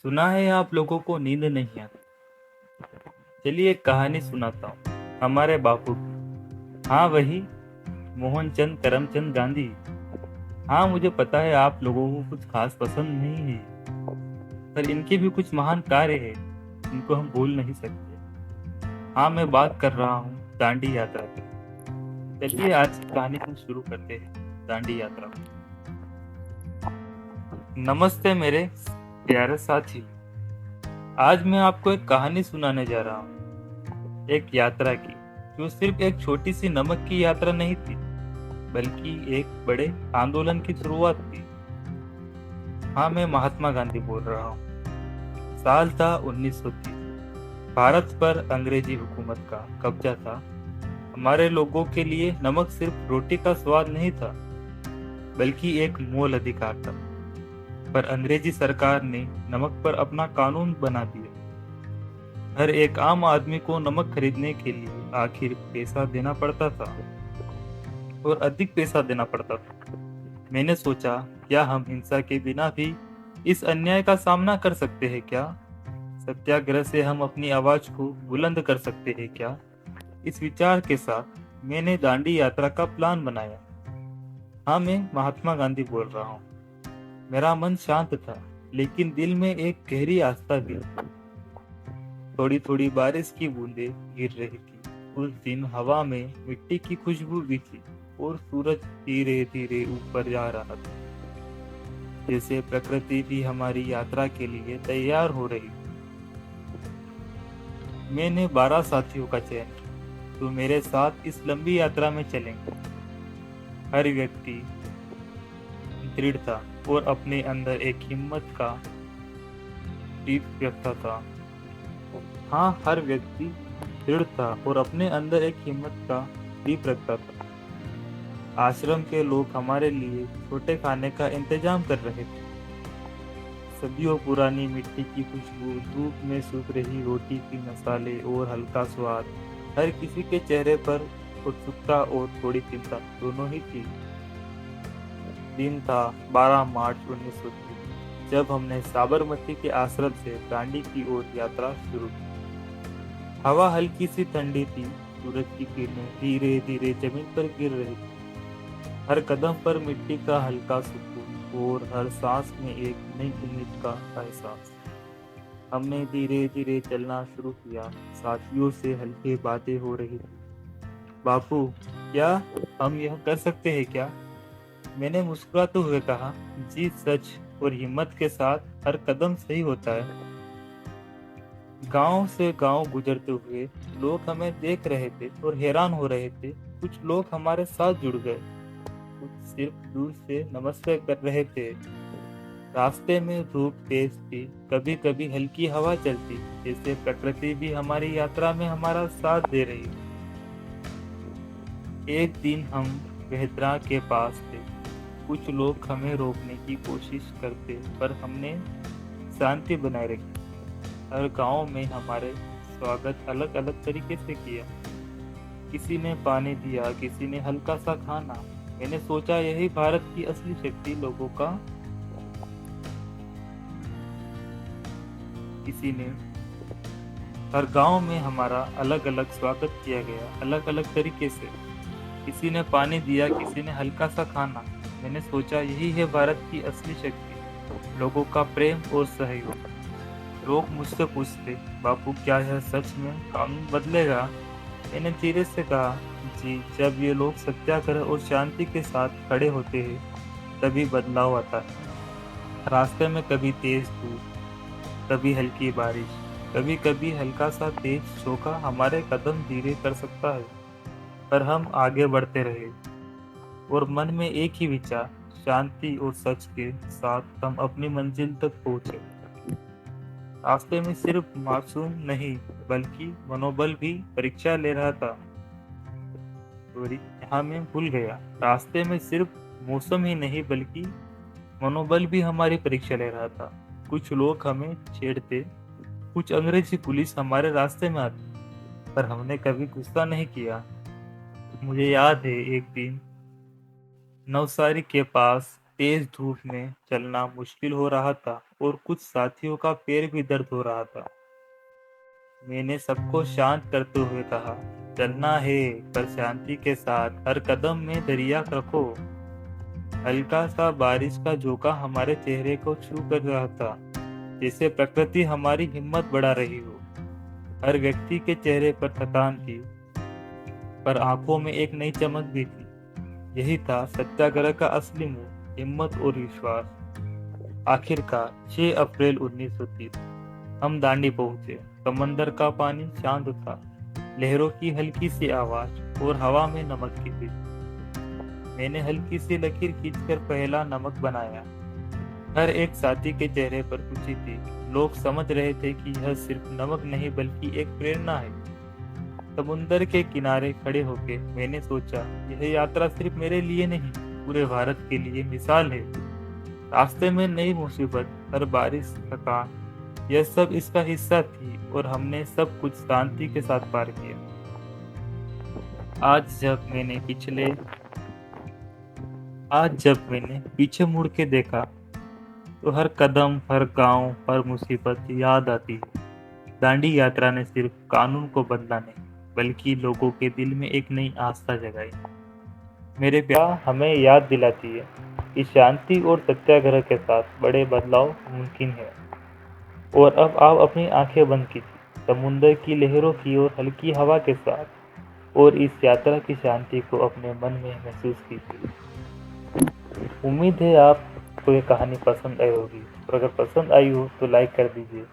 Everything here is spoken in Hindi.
सुना है आप लोगों को नींद नहीं आती। चलिए एक कहानी सुनाता हूँ हमारे बापू की। हाँ, वही मोहनचंद करमचंद गांधी। हाँ, मुझे पता है आप लोगों को कुछ खास पसंद नहीं है, पर इनके भी कुछ महान कार्य है जिनको हम भूल नहीं सकते। हाँ, मैं बात कर रहा हूँ दांडी यात्रा की। चलिए आज की कहानी हम शुरू करते हैं दांडी यात्रा। नमस्ते मेरे प्यारे साथी। आज मैं आपको एक कहानी सुनाने जा रहा हूँ, एक यात्रा की, जो सिर्फ एक छोटी सी नमक की यात्रा नहीं थी, बल्कि एक बड़े आंदोलन की शुरुआत थी। हाँ, मैं महात्मा गांधी बोल रहा हूँ। साल था 1930। भारत पर अंग्रेजी हुकूमत का कब्जा था। हमारे लोगों के लिए नमक सिर्फ रोटी का स्वाद नहीं था, बल्कि एक मूल अधिकार था। पर अंग्रेजी सरकार ने नमक पर अपना कानून बना दिया। हर एक आम आदमी को नमक खरीदने के लिए आखिर पैसा देना पड़ता था, और अधिक पैसा देना पड़ता था। मैंने सोचा, क्या हम हिंसा के बिना भी इस अन्याय का सामना कर सकते हैं क्या? सत्याग्रह से हम अपनी आवाज को बुलंद कर सकते हैं क्या? इस विचार के साथ मैंने दांडी यात्रा का प्लान बनाया। हाँ, मैं महात्मा गांधी बोल रहा हूँ। मेरा मन शांत था, लेकिन दिल में एक गहरी आस्था भी। थोड़ी थोड़ी बारिश की बूंदें गिर रही थी। उस दिन हवा में मिट्टी की खुशबू भी थी, और सूरज धीरे धीरे ऊपर जा रहा था, जैसे प्रकृति भी हमारी यात्रा के लिए तैयार हो रही। मैंने 12 साथियों का चयन किया, जो मेरे साथ इस लंबी यात्रा में चलेंगे। हर व्यक्ति दृढ़ था और अपने अंदर एक हिम्मत का दीप रखता था। हाँ, हर व्यक्ति दृढ़ था और अपने अंदर एक हिम्मत का दीप रखता था। आश्रम के लोग हमारे लिए छोटे खाने का इंतजाम कर रहे थे। सदियों पुरानी मिट्टी की खुशबू, धूप में सूख रही रोटी की मसाले और हल्का स्वाद, हर किसी के चेहरे पर उत्सुकता और थोड़ी चिंता दोनों ही थी। दिन था 12 मार्च 1930, जब हमने साबरमती के आश्रम से दांडी की ओर यात्रा शुरू की। हवा हल्की सी ठंडी थी। सूरज की किरणें धीरे धीरे जमीन पर गिर रही थी। हर कदम पर मिट्टी का हल्का सुकून, और हर सांस में एक नई उम्मीद का एहसास। हमने धीरे धीरे चलना शुरू किया। साथियों से हल्की बातें हो रही थी। बापू, क्या हम यह कर सकते हैं क्या? मैंने मुस्कुराते हुए कहा, जी सच, और हिम्मत के साथ हर कदम सही होता है। गांव से गांव गुजरते हुए लोग हमें देख रहे थे और हैरान हो रहे थे। कुछ लोग हमारे साथ जुड़ गए, कुछ सिर्फ दूर से नमस्ते कर रहे थे। रास्ते में धूप तेज थी, कभी कभी हल्की हवा चलती, जैसे प्रकृति भी हमारी यात्रा में हमारा साथ दे रही। एक दिन हम बेहतरा के पास थे। कुछ लोग हमें रोकने की कोशिश करते, पर हमने शांति बनाए रखी। हर गांव में हमारे स्वागत अलग अलग तरीके से किया। किसी ने पानी दिया, किसी ने हल्का सा खाना। मैंने सोचा, यही भारत की असली शक्ति, लोगों का। किसी ने हर गांव में हमारा अलग अलग स्वागत किया गया, अलग अलग तरीके से। किसी ने पानी दिया, किसी ने हल्का सा खाना। मैंने सोचा, यही है भारत की असली शक्ति, लोगों का प्रेम और सहयोग। लोग मुझसे पूछते, बापू क्या यह सच में कानून बदलेगा? मैंने धीरे से कहा, जी, जब ये लोग सत्याग्रह और शांति के साथ खड़े होते हैं, तभी बदलाव आता है। रास्ते में कभी तेज धूप, कभी हल्की बारिश, कभी कभी हल्का सा तेज झोंका हमारे कदम धीरे कर सकता है, पर हम आगे बढ़ते रहे, और मन में एक ही विचार, शांति और सच के साथ हम अपनी मंजिल तक पहुंचे। रास्ते में सिर्फ मासूम नहीं, बल्कि मनोबल भी परीक्षा ले रहा था। सॉरी, यहाँ मैं भूल गया। रास्ते में सिर्फ मौसम ही नहीं, बल्कि मनोबल भी हमारी परीक्षा ले रहा था। कुछ लोग हमें छेड़ते, कुछ अंग्रेजी पुलिस हमारे रास्ते में आती, पर हमने कभी गुस्सा नहीं किया। मुझे याद है, एक दिन नवसारी के पास तेज धूप में चलना मुश्किल हो रहा था और कुछ साथियों का पैर भी दर्द हो रहा था। मैंने सबको शांत करते हुए कहा, चलना है पर शांति के साथ, हर कदम में दरिया रखो। हल्का सा बारिश का झोंका हमारे चेहरे को छू कर रहा था, जैसे प्रकृति हमारी हिम्मत बढ़ा रही हो। हर व्यक्ति के चेहरे पर थकान थी, पर आंखों में एक नई चमक भी थी। यही था सत्याग्रह का असली मूल, हिम्मत और विश्वास। आखिरकार 6 अप्रैल 1930 हम दांडी पहुंचे। समंदर का पानी शांत था, लहरों की हल्की सी आवाज और हवा में नमक की खुशबू। मैंने हल्की सी लकीर खींचकर पहला नमक बनाया। हर एक साथी के चेहरे पर खुशी थी। लोग समझ रहे थे कि यह सिर्फ नमक नहीं बल्कि एक प्रेरणा है। समुंदर के किनारे खड़े होकर मैंने सोचा, यह यात्रा सिर्फ मेरे लिए नहीं, पूरे भारत के लिए मिसाल है। रास्ते में नई मुसीबत, हर बारिश, थकान, यह सब इसका हिस्सा थी और हमने सब कुछ शांति के साथ पार किया। आज जब मैंने पीछे मुड़ के देखा तो हर कदम, हर गांव, हर मुसीबत याद आती है। दांडी यात्रा ने सिर्फ कानून को बदला नहीं, बल्कि लोगों के दिल में एक नई आस्था जगाई। मेरे प्यार हमें याद दिलाती है कि शांति और सत्याग्रह के साथ बड़े बदलाव मुमकिन है। और अब आप अपनी आंखें बंद कीजिए, समुंदर की लहरों की और हल्की हवा के साथ, और इस यात्रा की शांति को अपने मन में महसूस कीजिए। उम्मीद है आपको ये कहानी पसंद आई होगी, और अगर पसंद आई हो तो लाइक कर दीजिए।